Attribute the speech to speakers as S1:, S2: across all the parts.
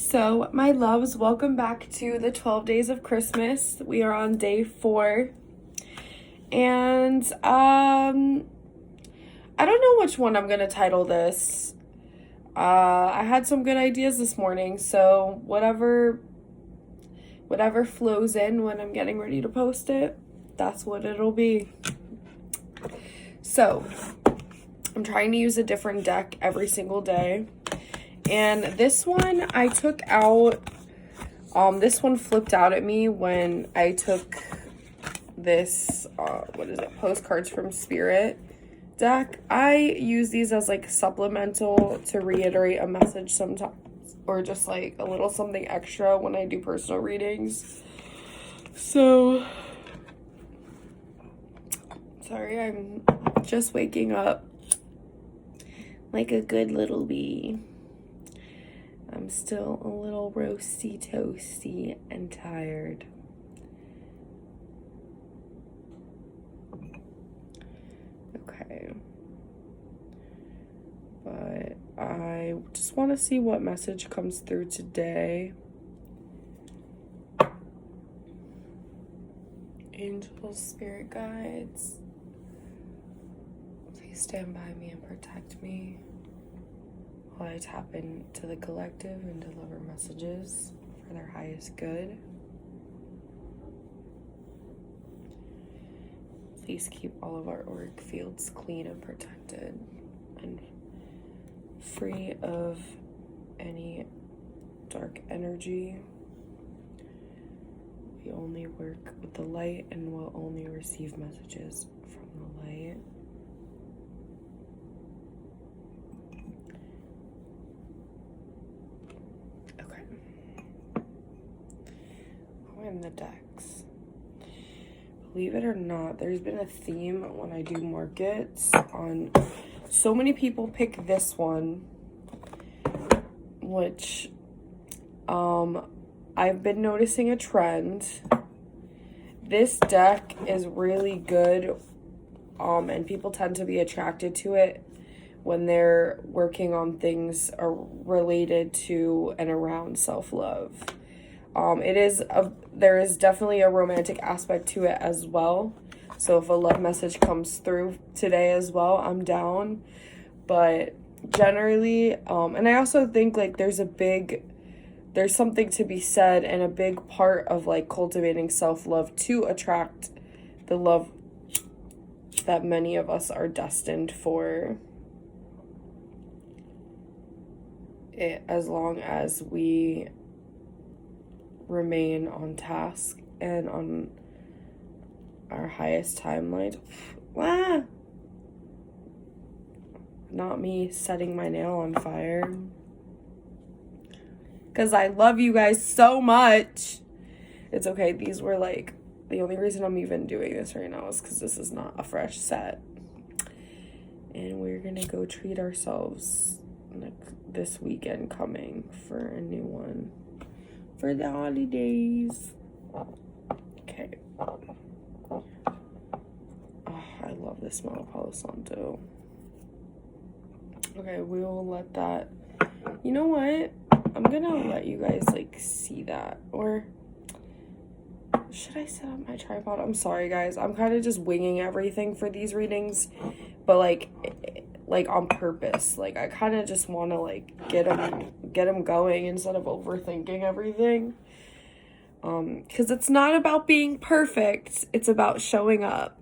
S1: So, my loves, welcome back to the 12 Days of Christmas. We are on day 4. And, I don't know which one I'm going to title this. I had some good ideas this morning, so whatever flows in when I'm getting ready to post it, that's what it'll be. So, I'm trying to use a different deck every single day. And this one I took out, this one flipped out at me when I took this, Postcards from Spirit deck. I use these as like supplemental to reiterate a message sometimes, or just like a little something extra when I do personal readings. So, sorry, I'm just waking up like a good little bee. I'm still a little roasty toasty and tired. Okay. But I just want to see what message comes through today. Angels, spirit guides, please stand by me and protect me while I tap into the collective and deliver messages for their highest good. Please keep all of our auric fields clean and protected and free of any dark energy. We only work with the light and will only receive messages from the light. In the decks. Believe it or not, there's been a theme when I do markets on so many people pick this one, which I've been noticing a trend. This deck is really good, and people tend to be attracted to it when they're working on things related to and around self-love. There is definitely a romantic aspect to it as well. So if a love message comes through today as well, I'm down. But generally, and I also think like there's something to be said and a big part of like cultivating self-love to attract the love that many of us are destined for. As long as we remain on task and on our highest timeline. Not me setting my nail on fire. Because I love you guys so much. It's okay. These were like, the only reason I'm even doing this right now is because this is not a fresh set. And we're going to go treat ourselves this weekend coming for a new one. For the holidays. Okay. Oh, I love the smell of Palo Santo. Okay, we will let that. You know what? I'm gonna let you guys like see that. Or should I set up my tripod? I'm sorry, guys. I'm kind of just winging everything for these readings, but like on purpose. Like I kind of just want to like get them going instead of overthinking everything. Because it's not about being perfect. It's about showing up.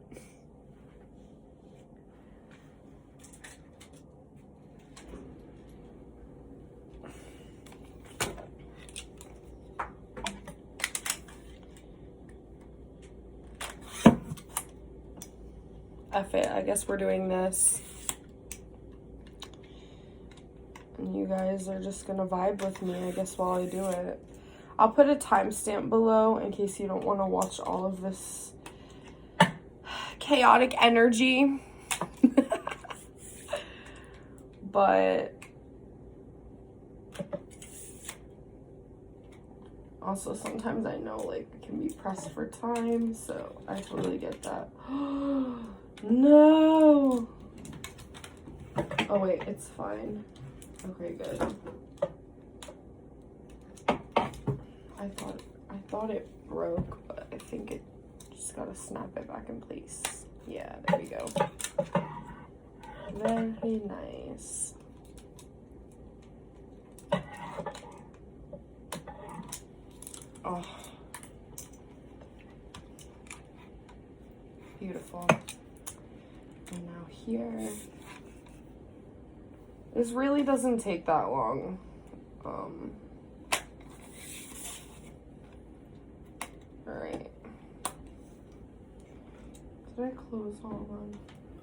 S1: F it. I guess we're doing this. And you guys are just gonna vibe with me, I guess, while I do it. I'll put a timestamp below in case you don't want to watch all of this chaotic energy. But also sometimes I know like I can be pressed for time, so I totally get that. No. Oh wait, it's fine. Okay, good. thought it broke, but I think it just gotta snap it back in place. Yeah, there we go. Very nice. Oh, beautiful. And now here, this really doesn't take that long. All right. Did I close all of them?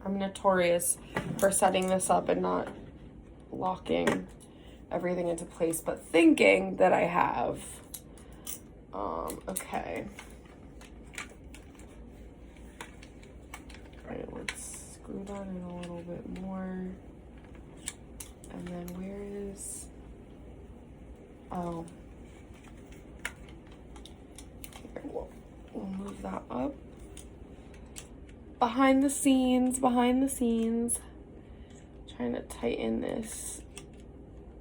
S1: I'm notorious for setting this up and not locking everything into place, but thinking that I have. Okay. All right, let's screw that in a little bit more. And then where is, oh, here, we'll move that up. Behind the scenes, trying to tighten this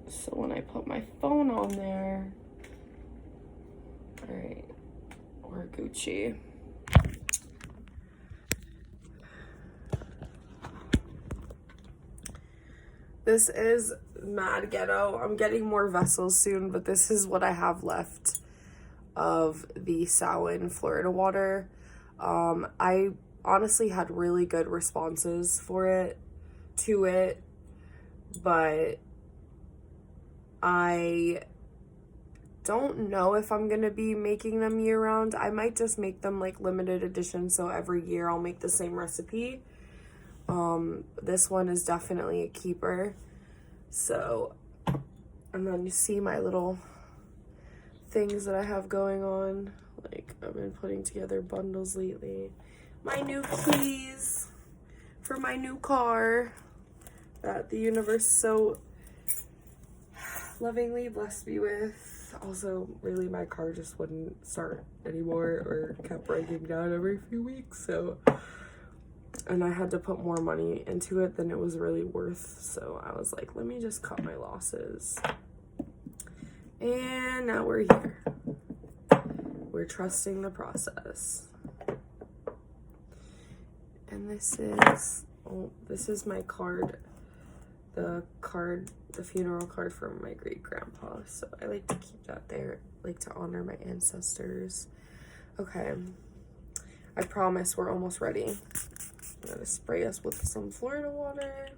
S1: so when I put my phone on there, all right, we're Gucci. This is mad ghetto. I'm getting more vessels soon, but this is what I have left of the Samhain Florida water. I honestly had really good responses to it, but I don't know if I'm gonna be making them year round. I might just make them like limited edition, so every year I'll make the same recipe. This one is definitely a keeper. So, and then you see my little things that I have going on. Like, I've been putting together bundles lately. My new keys for my new car that the universe so lovingly blessed me with. Also, really, my car just wouldn't start anymore or kept breaking down every few weeks, so, and I had to put more money into it than it was really worth, so I was like, let me just cut my losses. And now we're here. We're trusting the process. And this is my card, the funeral card from my great grandpa. So I like to keep that there, like to honor my ancestors. Okay, I promise we're almost ready. I'm gonna spray us with some Florida water.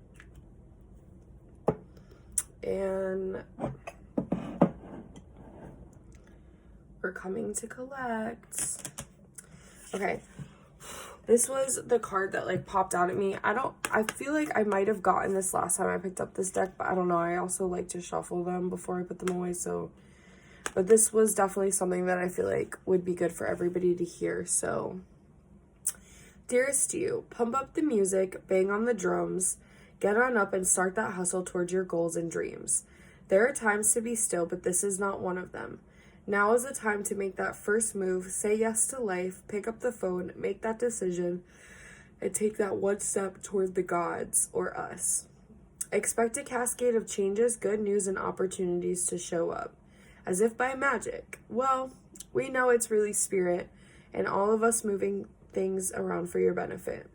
S1: And we're coming to collect. Okay. This was the card that like popped out at me. I feel like I might have gotten this last time I picked up this deck, but I don't know. I also like to shuffle them before I put them away, so. But this was definitely something that I feel like would be good for everybody to hear, so. Dearest you, pump up the music, bang on the drums, get on up and start that hustle towards your goals and dreams. There are times to be still, but this is not one of them. Now is the time to make that first move, say yes to life, pick up the phone, make that decision, and take that one step toward the gods, or us. Expect a cascade of changes, good news, and opportunities to show up. As if by magic. Well, we know it's really spirit, and all of us moving things around for your benefit.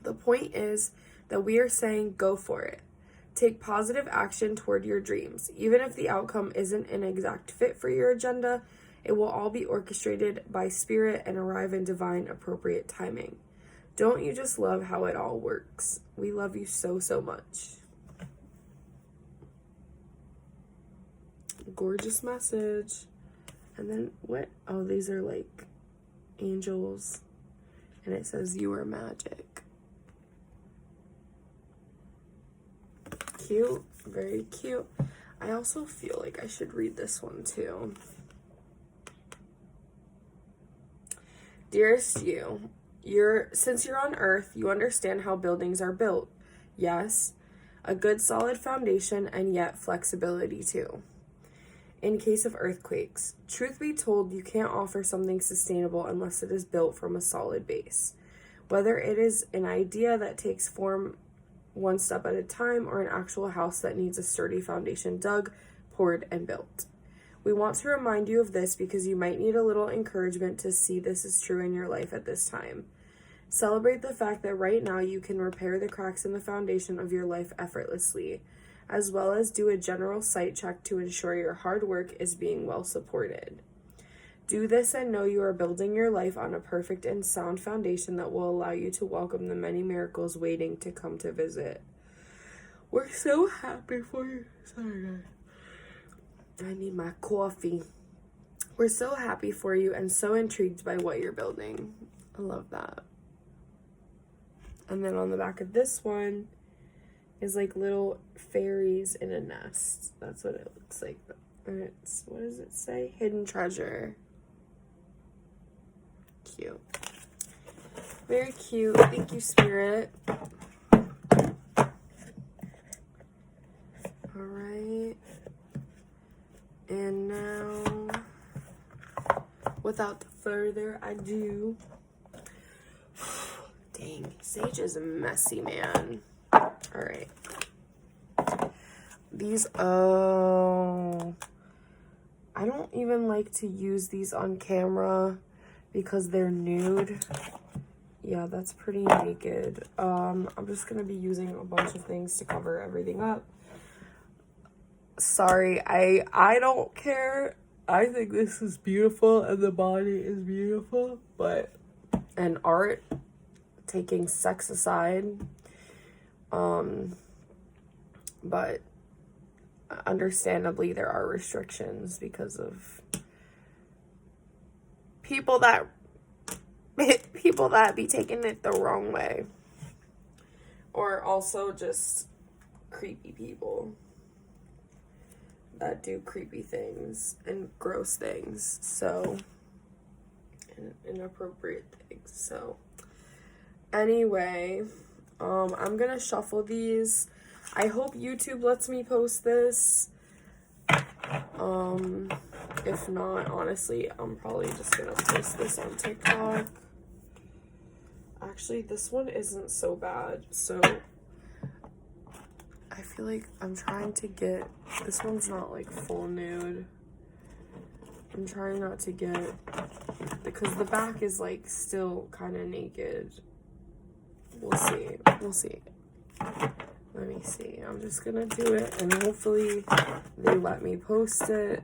S1: The point is that we are saying go for it. Take positive action toward your dreams. Even if the outcome isn't an exact fit for your agenda, it will all be orchestrated by spirit and arrive in divine appropriate timing. Don't you just love how it all works? We love you so, so much. Gorgeous message. And then what? Oh, these are like angels. And it says you are magic. Cute, very cute. I also feel like I should read this one too. Dearest you, since you're on Earth, you understand how buildings are built. Yes, a good solid foundation and yet flexibility too. In case of earthquakes, truth be told, you can't offer something sustainable unless it is built from a solid base. Whether it is an idea that takes form one step at a time or an actual house that needs a sturdy foundation dug, poured, and built. We want to remind you of this because you might need a little encouragement to see this is true in your life at this time. Celebrate the fact that right now you can repair the cracks in the foundation of your life effortlessly, as well as do a general site check to ensure your hard work is being well supported. Do this and know you are building your life on a perfect and sound foundation that will allow you to welcome the many miracles waiting to come to visit. We're so happy for you. Sorry, guys. I need my coffee. We're so happy for you and so intrigued by what you're building. I love that. And then on the back of this one is like little fairies in a nest. That's what it looks like. And it's, what does it say? Hidden treasure. Cute. Very cute. Thank you, Spirit. Alright. And now, without further ado, dang, Sage is a messy man. Alright. These, oh, I don't even like to use these on camera because they're nude. Yeah, that's pretty naked. I'm just gonna be using a bunch of things to cover everything up. Sorry, I don't care. I think this is beautiful and the body is beautiful, but, and art, taking sex aside, but understandably there are restrictions because of people that be taking it the wrong way, or also just creepy people that do creepy things and gross things, so, and inappropriate things. So anyway, I'm gonna shuffle these. I hope YouTube lets me post this. If not, honestly, I'm probably just gonna post this on TikTok. Actually, this one isn't so bad, so I feel like I'm trying to get, this one's not like full nude. I'm trying not to get, because the back is like still kind of naked. We'll see. We'll see. Let me see. I'm just gonna do it and hopefully they let me post it.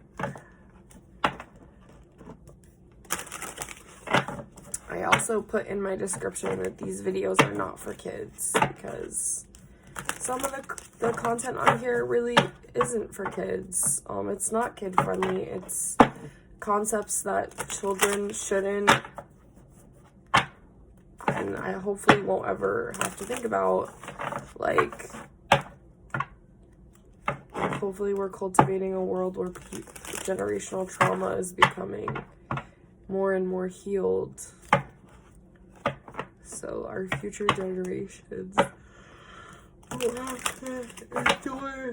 S1: I also put in my description that these videos are not for kids because some of the content on here really isn't for kids. It's not kid friendly. It's concepts that children shouldn't, and I hopefully won't ever have to think about. Like hopefully we're cultivating a world where generational trauma is becoming more and more healed. So our future generations will have to endure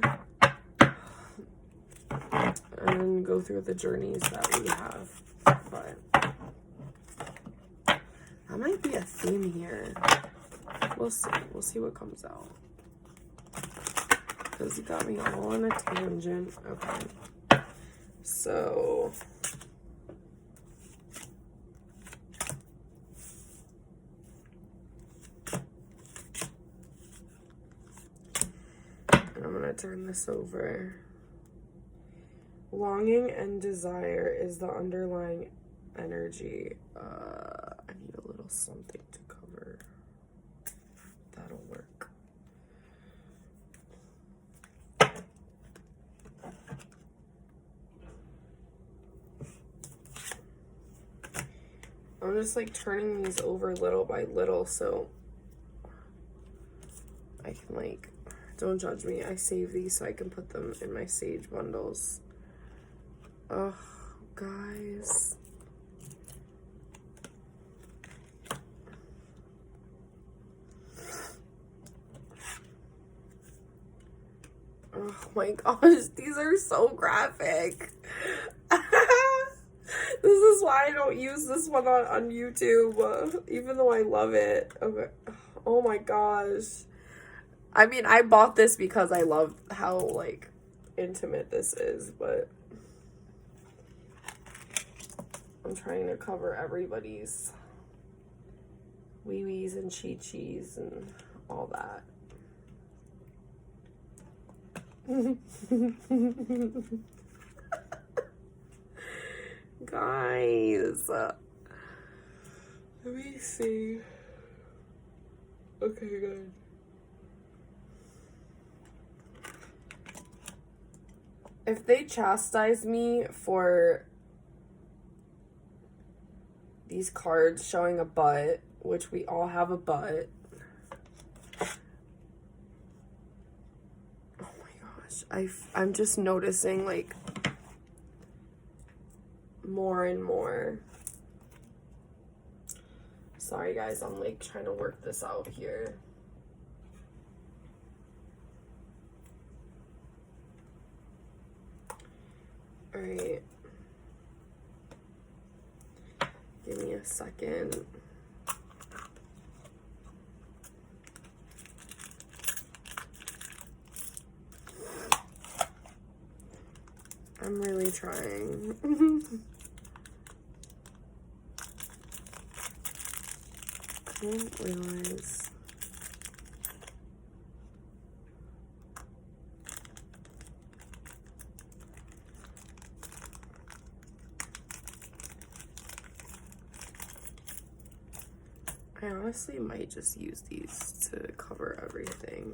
S1: and go through the journeys that we have. But that might be a theme here. We'll see. We'll see what comes out. Because you got me all on a tangent. Okay. So I'm gonna turn this over. Longing and desire is the underlying energy. I need a little something to cover. That'll work. I'm just like turning these over little by little so I can like, don't judge me. I save these so I can put them in my sage bundles. Oh, guys. Oh my gosh, these are so graphic. This is why I don't use this one on YouTube, even though I love it. Okay. Oh my gosh. I mean, I bought this because I love how, like, intimate this is, but I'm trying to cover everybody's wee-wees and chi-chis and all that. Guys, let me see. Okay, good. If they chastise me for these cards showing a butt, which we all have a butt. Oh my gosh. I'm just noticing, like, more and more. Sorry, guys. I'm, like, trying to work this out here. All right. Give me a second. I'm really trying. I didn't realize. I honestly might just use these to cover everything.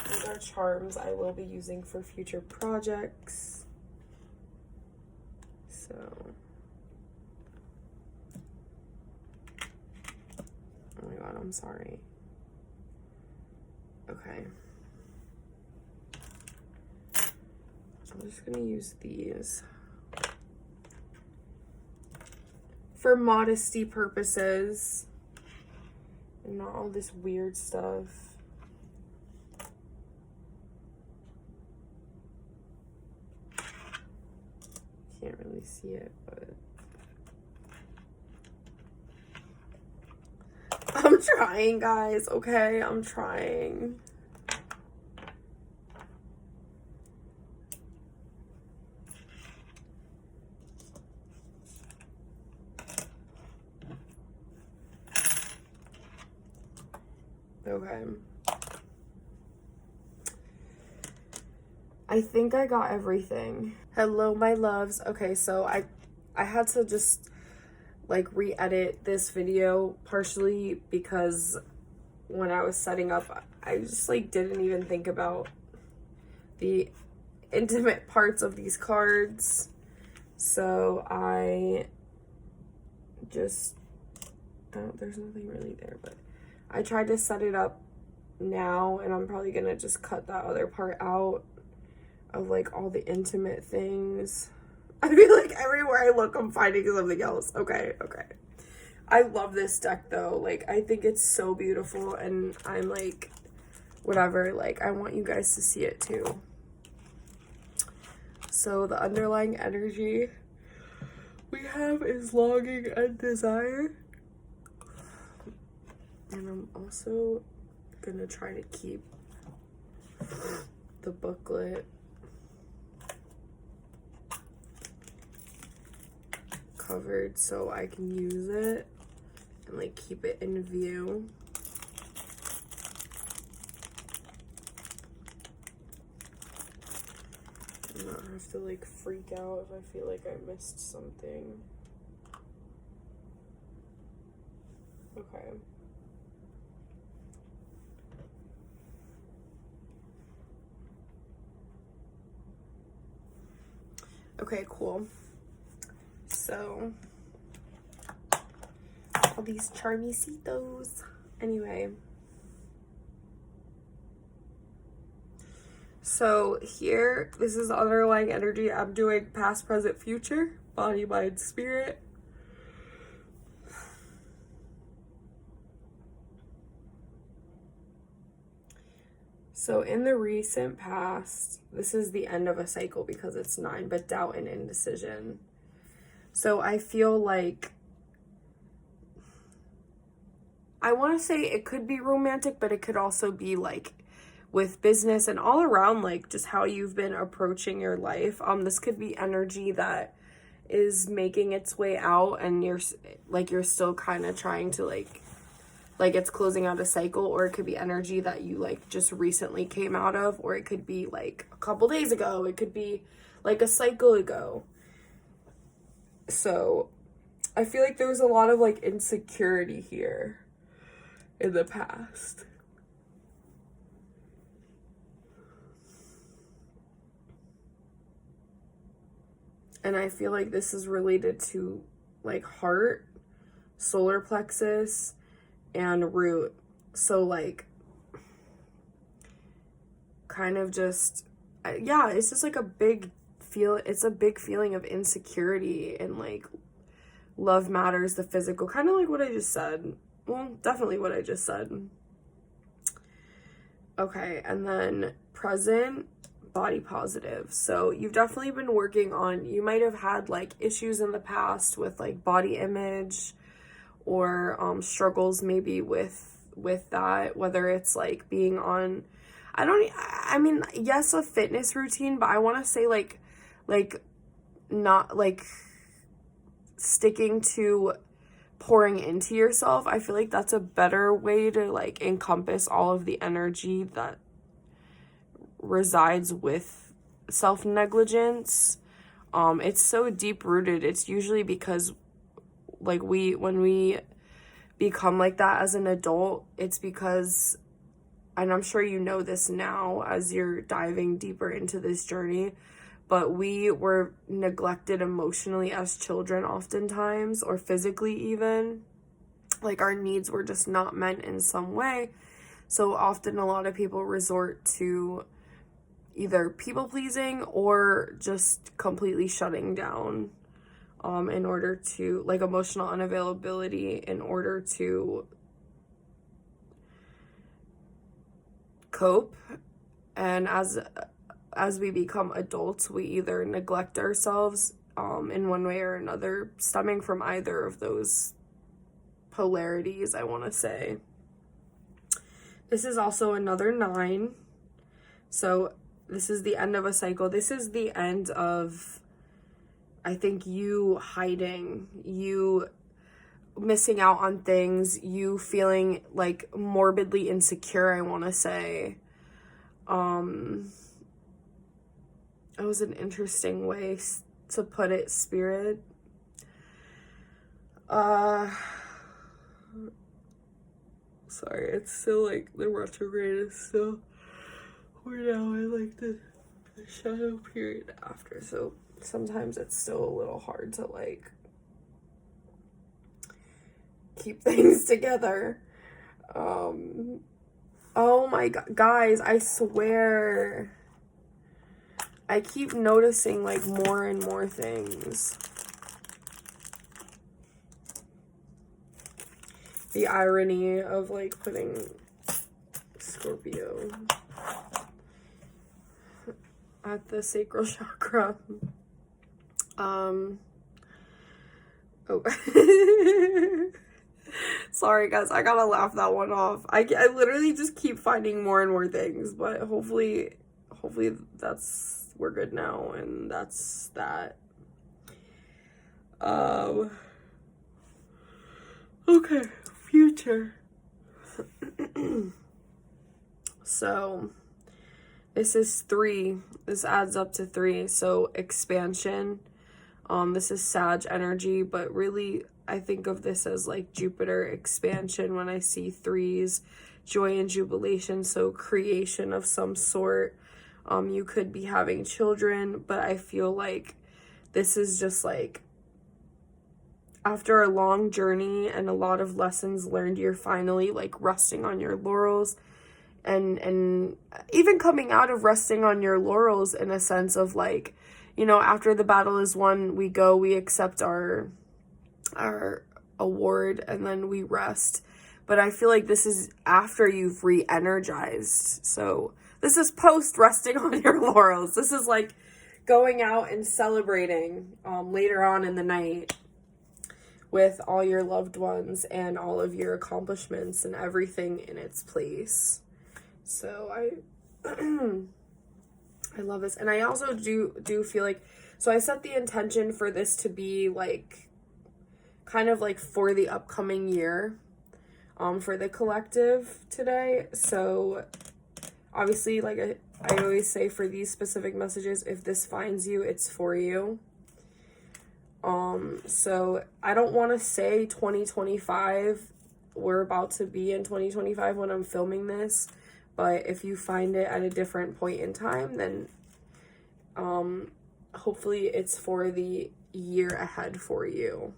S1: These are charms I will be using for future projects. So, oh my god, I'm sorry. Okay. I'm just gonna use these for modesty purposes and not all this weird stuff. Can't really see it, but I'm trying, guys. Okay, I'm trying. Okay. I think I got everything. Hello, my loves. Okay, so I had to just like re-edit this video partially because when I was setting up, I just like didn't even think about the intimate parts of these cards. So I just don't, there's nothing really there, but I tried to set it up now, and I'm probably gonna just cut that other part out of like all the intimate things. I feel like everywhere I look, I'm finding something else. Okay. I love this deck though. Like, I think it's so beautiful, and I'm like, whatever, like, I want you guys to see it too. So the underlying energy we have is longing and desire. And I'm also gonna try to keep the booklet covered so I can use it and like keep it in view. And not have to like freak out if I feel like I missed something. Okay. Okay, cool. So, all these charmicitos. Anyway. So here, this is underlying energy. I'm doing past, present, future, body, mind, spirit. So in the recent past, this is the end of a cycle because it's 9, but doubt and indecision. So I feel like, I want to say it could be romantic, but it could also be like with business and all around, like just how you've been approaching your life. This could be energy that is making its way out, and you're still kind of trying to like it's closing out a cycle, or it could be energy that you like just recently came out of, or it could be like a couple days ago, it could be like a cycle ago. So I feel like there was a lot of like insecurity here in the past. And I feel like this is related to like heart, solar plexus, and root. So like kind of just, yeah, it's just like it's a big feeling of insecurity, and like love matters, the physical, kind of like what I just said. Well, definitely what I just said. Okay, and then present, body positive. So you've definitely been working on, you might have had like issues in the past with like body image, or struggles maybe with that, whether it's like being on, I mean, yes, a fitness routine, but I want to say like not like sticking to pouring into yourself. I feel like that's a better way to like encompass all of the energy that resides with self-negligence. It's so deep-rooted. It's usually because like when we become like that as an adult, it's because, and I'm sure you know this now as you're diving deeper into this journey, but we were neglected emotionally as children oftentimes, or physically even. Like our needs were just not met in some way. So often a lot of people resort to either people pleasing or just completely shutting down in order to, like, emotional unavailability in order to cope. And as we become adults, we either neglect ourselves in one way or another, stemming from either of those polarities, I want to say. This is also another 9. So this is the end of a cycle. This is the end of, I think, you hiding, you missing out on things, you feeling like morbidly insecure, I want to say. It was an interesting way to put it, Spirit. Sorry, it's still like the retrograde is still, we're now in like the shadow period after, so sometimes it's still a little hard to like keep things together. Oh my god, guys, I swear I keep noticing like more and more things. The irony of like putting Scorpio at the sacral chakra. Oh. Sorry guys, I gotta laugh that one off. I literally just keep finding more and more things, but hopefully we're good now, and that's that. Okay, future. So this is 3. This adds up to 3. So expansion. This is Sag energy, but really I think of this as like Jupiter expansion when I see 3s, joy and jubilation, so creation of some sort. You could be having children, but I feel like this is just like after a long journey and a lot of lessons learned, you're finally like resting on your laurels, and even coming out of resting on your laurels in a sense of like, you know, after the battle is won, we accept our award, and then we rest. But I feel like this is after you've re-energized. So this is post resting on your laurels. This is like going out and celebrating later on in the night with all your loved ones and all of your accomplishments and everything in its place. So I love this. And I also do feel like So I set the intention for this to be like kind of like for the upcoming year, for the collective today. So obviously, like I always say, for these specific messages, if this finds you, it's for you. So I don't want to say 2025. We're about to be in 2025 when I'm filming this, but if you find it at a different point in time, then hopefully it's for the year ahead for you.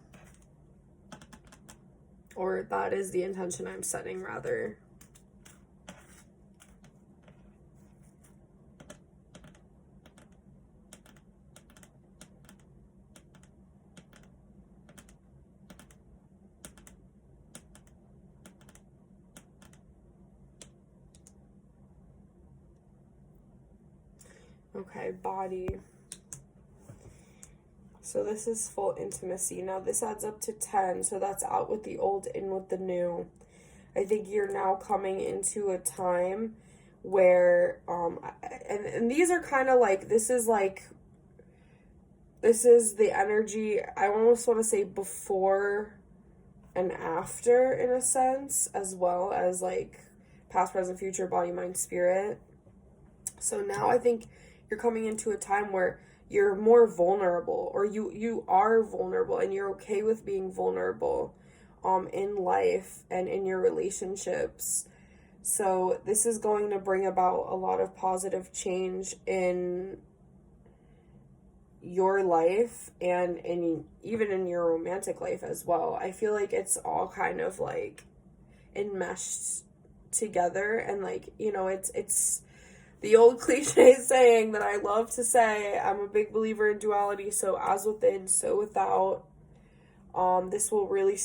S1: Or that is the intention I'm setting, rather. Okay, body. So this is full intimacy. Now this adds up to 10, so that's out with the old, in with the new. I think you're now coming into a time where, and these are kind of like, this is the energy, I almost want to say before and after, in a sense, as well as like past, present, future, body, mind, spirit. So now I think you're coming into a time where you're more vulnerable, or you are vulnerable, and you're okay with being vulnerable in life and in your relationships. So this is going to bring about a lot of positive change in your life and even in your romantic life as well. I feel like it's all kind of like enmeshed together, and like, you know, it's the old cliche saying that I love to say. I'm a big believer in duality, so as within, so without. This will really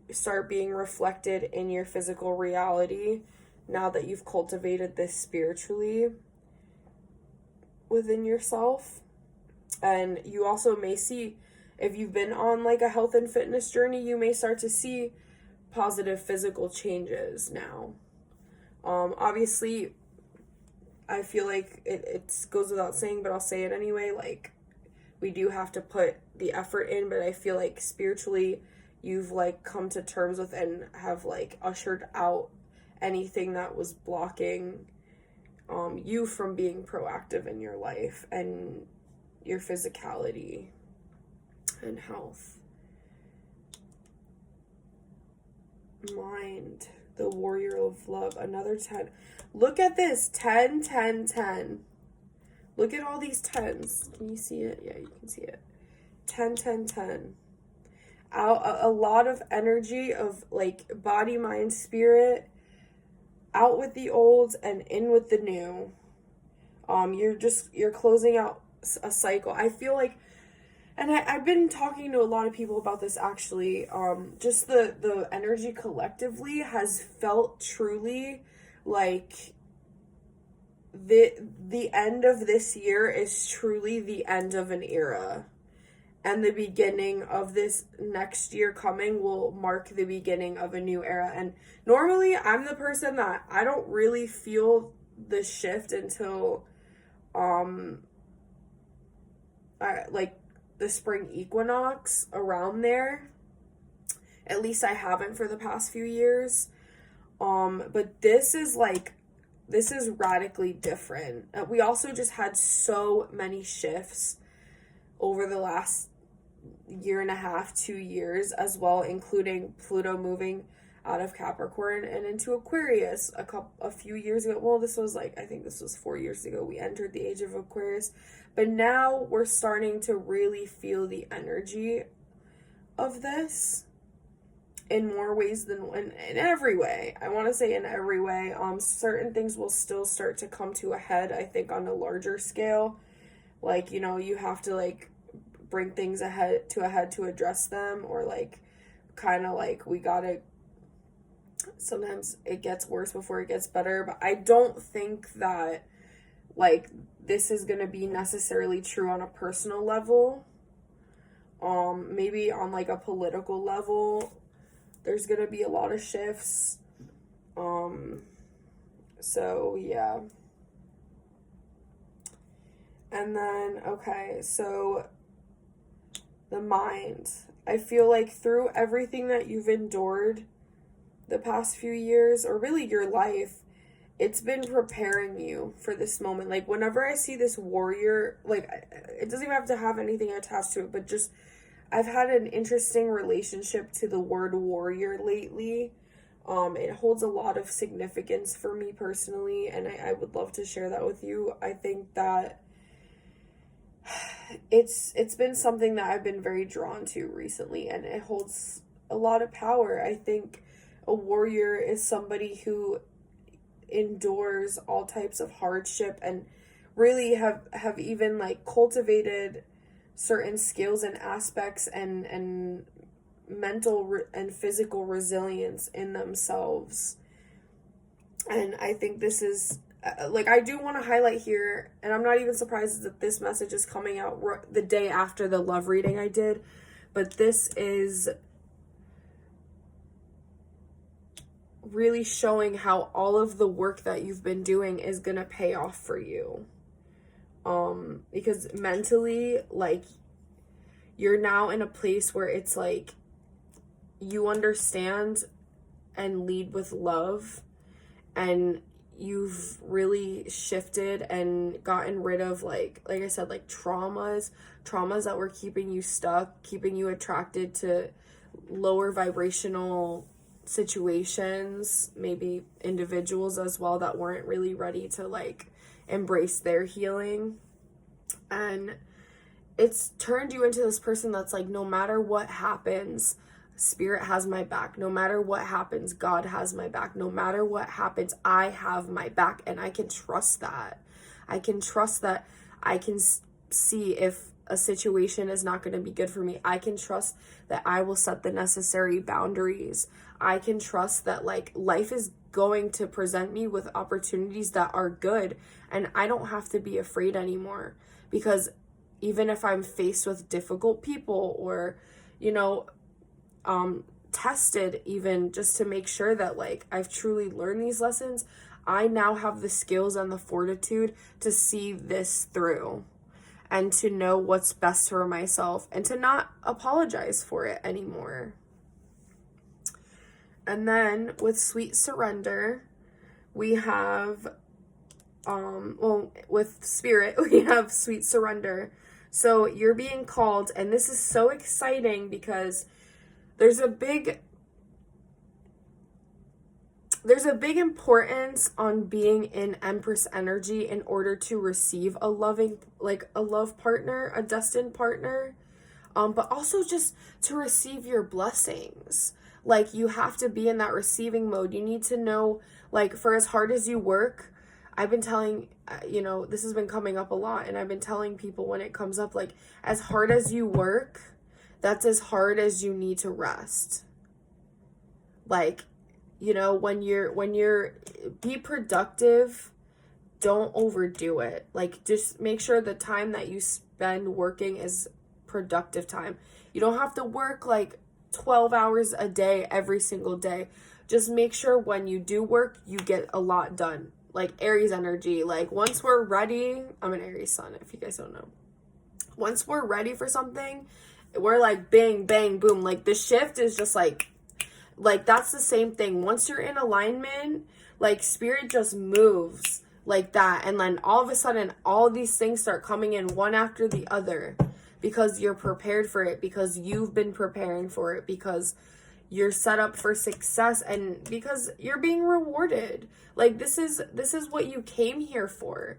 S1: start being reflected in your physical reality now that you've cultivated this spiritually within yourself. And you also may see, if you've been on like a health and fitness journey, you may start to see positive physical changes now. Obviously, I feel like it goes without saying, but I'll say it anyway, like, we do have to put the effort in, but I feel like spiritually you've like come to terms with and have like ushered out anything that was blocking you from being proactive in your life and your physicality and health. Mind, the warrior of love, another 10. Look at this, 10, 10, 10. Look at all these 10s. Can you see it? Yeah, you can see it. 10, 10, 10. A lot of energy of like body, mind, spirit, out with the old and in with the new. You're closing out a cycle. I feel like, and I've been talking to a lot of people about this actually, just the energy collectively has felt truly like the end of this year is truly the end of an era, and the beginning of this next year coming will mark the beginning of a new era. And normally I'm the person that I don't really feel the shift until like the spring equinox, around there. At least I haven't for the past few years. But this is radically different. We also just had so many shifts over the last year and a half, 2 years as well, including Pluto moving out of Capricorn and into Aquarius a few years ago. Well, this was like, I think this was 4 years ago we entered the age of Aquarius, but now we're starting to really feel the energy of this in more ways than one. In every way, I want to say in every way. Certain things will still start to come to a head, I think, on a larger scale. Like, you know, you have to like bring things ahead to address them, or like kind of like we gotta, sometimes it gets worse before it gets better. But I don't think that like this is gonna be necessarily true on a personal level. Maybe on like a political level there's gonna be a lot of shifts. So yeah, And then, okay, so the mind. I feel like through everything that you've endured the past few years, or really your life, it's been preparing you for this moment. Like, whenever I see this warrior, like, it doesn't even have to have anything attached to it, but just, I've had an interesting relationship to the word warrior lately. It holds a lot of significance for me personally, and I would love to share that with you. I think that it's been something that I've been very drawn to recently, and it holds a lot of power. I think a warrior is somebody who endures all types of hardship and really have even like cultivated certain skills and aspects and mental and physical resilience in themselves. And I think this is like, I do want to highlight here, and I'm not even surprised that this message is coming out the day after the love reading I did, but this is really showing how all of the work that you've been doing is gonna pay off for you. Because mentally, like, you're now in a place where it's like you understand and lead with love, and you've really shifted and gotten rid of like I said, like traumas that were keeping you stuck, keeping you attracted to lower vibrational situations, maybe individuals as well that weren't really ready to like embrace their healing. And it's turned you into this person that's like, no matter what happens, Spirit has my back. No matter what happens, God has my back. No matter what happens, I have my back, and I can trust that. I can trust that. I can see if a situation is not going to be good for me. I can trust that I will set the necessary boundaries. I can trust that like life is going to present me with opportunities that are good, and I don't have to be afraid anymore, because even if I'm faced with difficult people, or tested, even just to make sure that like I've truly learned these lessons, I now have the skills and the fortitude to see this through and to know what's best for myself and to not apologize for it anymore. And then with sweet surrender, we have with Spirit, we have sweet surrender. So you're being called, and this is so exciting because there's a big importance on being in Empress energy in order to receive a love partner, a destined partner, but also just to receive your blessings. Like, you have to be in that receiving mode. You need to know, like, for as hard as you work, I've been telling, this has been coming up a lot, and I've been telling people when it comes up, like, as hard as you work, that's as hard as you need to rest. Like, when you're be productive, don't overdo it. Like, just make sure the time that you spend working is productive time. You don't have to work like 12 hours a day every single day. Just make sure when you do work, you get a lot done. Like Aries energy, like once we're ready, I'm an Aries sun if you guys don't know. Once we're ready for something, we're like bang, bang, boom. Like the shift is just like that's the same thing. Once you're in alignment, like Spirit just moves like that. And then all of a sudden, all these things start coming in one after the other because you're prepared for it, because you've been preparing for it, because you're set up for success, and because you're being rewarded. Like this is what you came here for.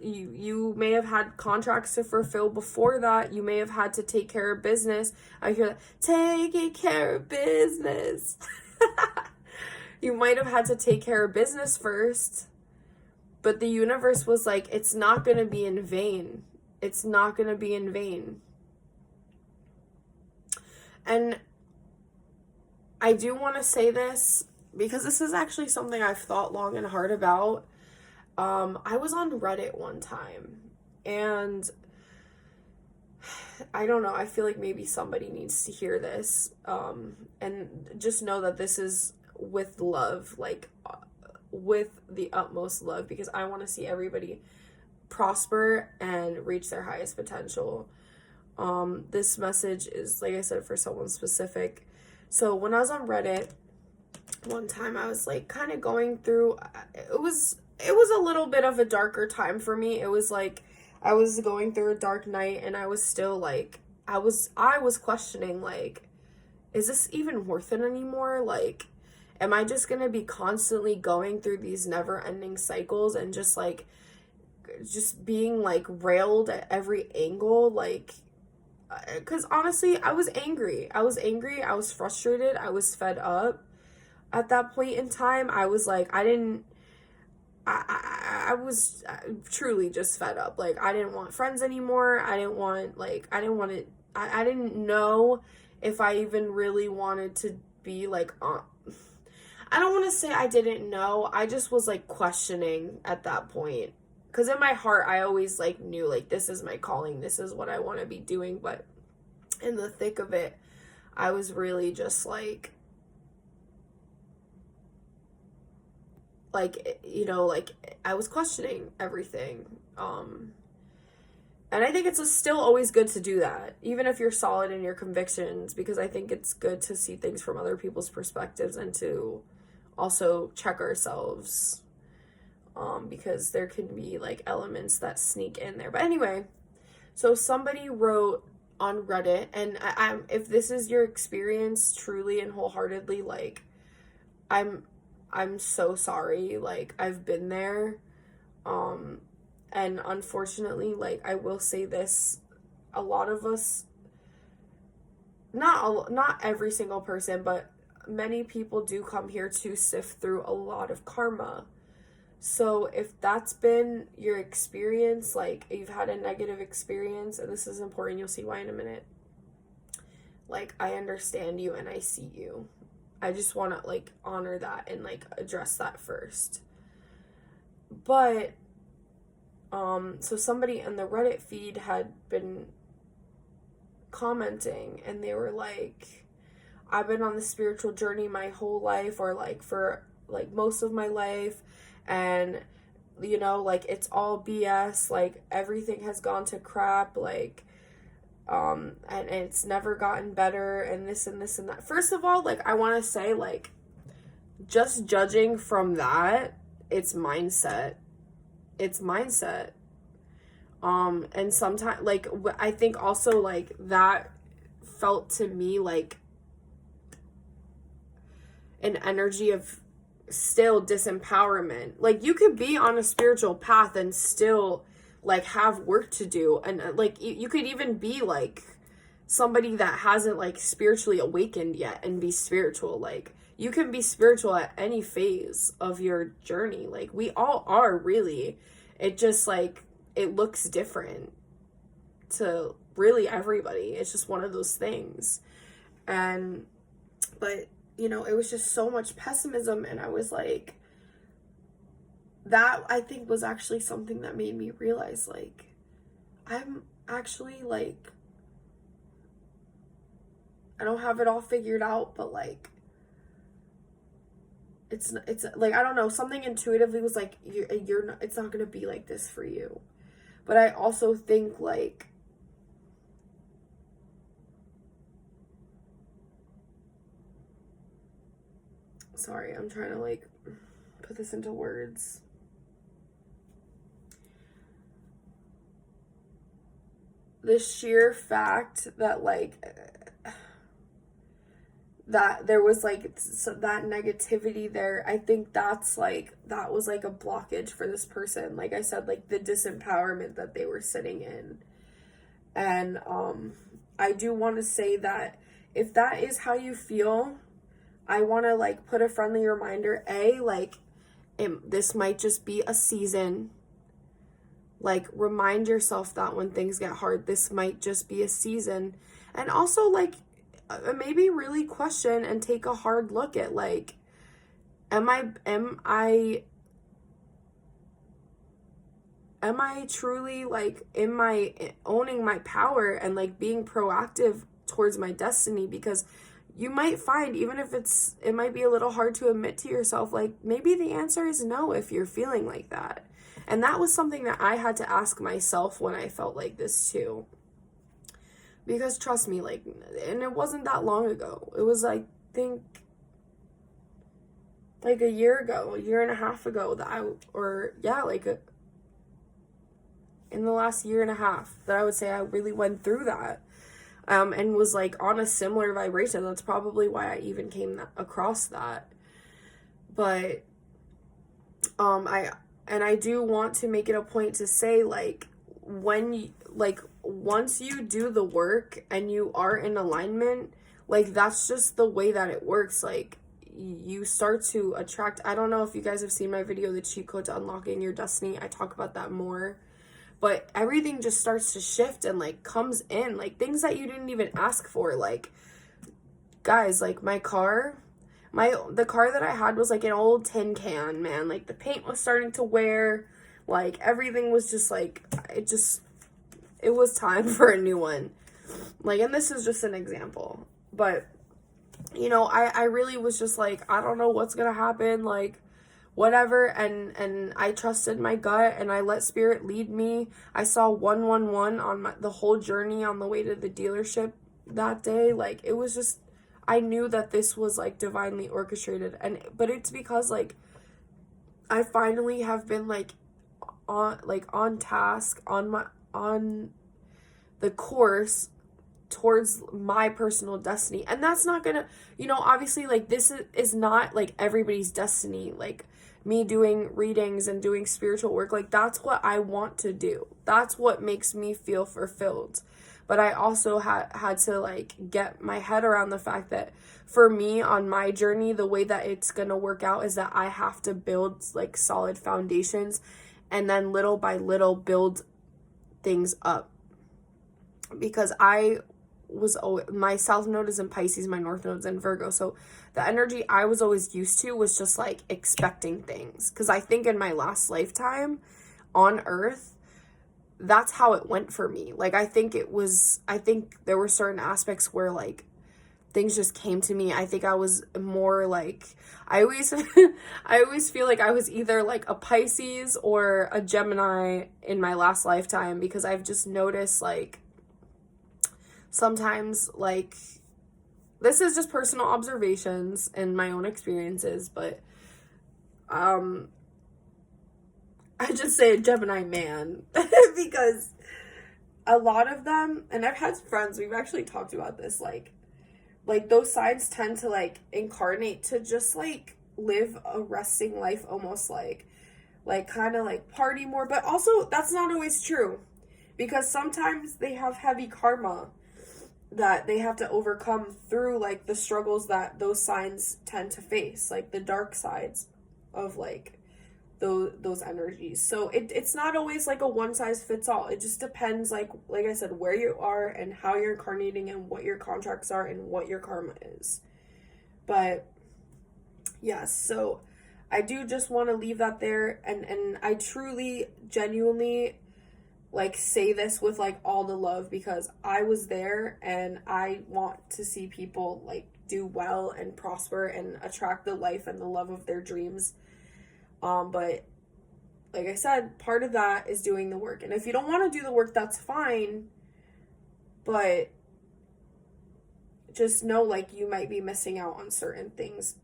S1: You may have had contracts to fulfill before that. You may have had to take care of business. I hear that, taking care of business. You might have had to take care of business first, but the universe was like, it's not going to be in vain. It's not going to be in vain. And I do want to say this because this is actually something I've thought long and hard about. I was on Reddit one time, and I don't know, I feel like maybe somebody needs to hear this, and just know that this is with love. Like, with the utmost love because I want to see everybody prosper and reach their highest potential. This message is, like I said, for someone specific. So when I was on Reddit one time, I was like kind of going through, it was a little bit of a darker time for me. It was like I was going through a dark night, and I was still like, I was questioning, like, is this even worth it anymore? Like, am I just gonna be constantly going through these never-ending cycles and just being like railed at every angle? Like, because honestly, I was angry. I was frustrated. I was fed up at that point in time. I was like, I was truly just fed up. Like, I didn't want friends anymore. I didn't know if I even really wanted to be like, I don't want to say I didn't know. I just was like questioning at that point. Because in my heart, I always like knew like this is my calling. This is what I want to be doing. But in the thick of it, I was really just like, you know, like I was questioning everything. And I think it's still always good to do that, even if you're solid in your convictions, because I think it's good to see things from other people's perspectives and to also check ourselves, because there can be like elements that sneak in there. But anyway, so somebody wrote on Reddit, and I'm if this is your experience truly and wholeheartedly, like I'm so sorry. Like, I've been there. And unfortunately, like, I will say this, a lot of us, not every single person, but many people do come here to sift through a lot of karma. So if that's been your experience, like you've had a negative experience, and this is important, you'll see why in a minute. Like, I understand you and I see you. I just want to like honor that and like address that first. But so somebody in the Reddit feed had been commenting, and they were like, I've been on the spiritual journey my whole life, or like for like most of my life, and you know, like it's all BS, like everything has gone to crap, like and it's never gotten better, and this and this and that. First of all, like I want to say, like, just judging from that, it's mindset. And sometimes, like, I think also, like, that felt to me like an energy of still disempowerment. Like, you could be on a spiritual path and still like have work to do, and like you could even be like somebody that hasn't like spiritually awakened yet and be spiritual. Like, you can be spiritual at any phase of your journey. Like, we all are, really. It just like it looks different to really everybody. It's just one of those things. But you know, it was just so much pessimism, and I was like, that I think was actually something that made me realize, like, I'm actually like, I don't have it all figured out, but like it's like, I don't know, something intuitively was like, you're not, it's not gonna be like this for you. But I also think, like, sorry, I'm trying to like put this into words. The sheer fact that like that there was like that negativity there, I think that's like, that was like a blockage for this person. Like I said, like the disempowerment that they were sitting in. And I do want to say that if that is how you feel, I want to like put a friendly reminder, like this might just be a season. Like, remind yourself that when things get hard, this might just be a season. And also, like, maybe really question and take a hard look at, like, am I truly, like, owning my power and, like, being proactive towards my destiny? Because you might find, even if it might be a little hard to admit to yourself, like, maybe the answer is no if you're feeling like that. And that was something that I had to ask myself when I felt like this too. Because trust me, like, and it wasn't that long ago. It was, I think, like a year and a half ago in the last year and a half that I would say I really went through that. And was like on a similar vibration. That's probably why I even came across that. But I do want to make it a point to say, like, once you do the work and you are in alignment, like, that's just the way that it works. Like, you start to attract. I don't know if you guys have seen my video, The Cheat Code to Unlocking Your Destiny. I talk about that more. But everything just starts to shift and, like, comes in. Like, things that you didn't even ask for. Like, guys, like, the car that I had was, like, an old tin can, man. Like, the paint was starting to wear. Like, everything was just, like, it was time for a new one. Like, and this is just an example. But, you know, I really was just, like, I don't know what's gonna happen. Like, whatever, and I trusted my gut, and I let spirit lead me. I saw 111 on the whole journey on the way to the dealership that day. Like, it was just, I knew that this was, like, divinely orchestrated, but it's because, like, I finally have been, like, on task, on the course towards my personal destiny. And that's not gonna, you know, obviously, like, this is not, like, everybody's destiny. Like, me doing readings and doing spiritual work, like, that's what I want to do. That's what makes me feel fulfilled. But I also had to, like, get my head around the fact that for me on my journey, the way that it's gonna work out is that I have to build, like, solid foundations, and then little by little build things up. Because my south node is in Pisces, my north node's in Virgo. So the energy I was always used to was just, like, expecting things. Because I think in my last lifetime on Earth, that's how it went for me. Like, I think there were certain aspects where, like, things just came to me. I think I was more, like, I always feel like I was either, like, a Pisces or a Gemini in my last lifetime. Because I've just noticed, like, sometimes, like, this is just personal observations and my own experiences, but I just say a Gemini man because a lot of them, and I've had friends, we've actually talked about this, like those signs tend to, like, incarnate to just, like, live a resting life, almost like kind of, like, party more. But also, that's not always true, because sometimes they have heavy karma that they have to overcome through, like, the struggles that those signs tend to face, like the dark sides of, like, those energies. So it's not always, like, a one size fits all. It just depends, like I said, where you are and how you're incarnating and what your contracts are and what your karma is. But yes, so I do just want to leave that there, and I truly, genuinely, like, say this with, like, all the love, because I was there, and I want to see people, like, do well and prosper and attract the life and the love of their dreams. But like I said, part of that is doing the work. And if you don't want to do the work, that's fine. But just know, like, you might be missing out on certain things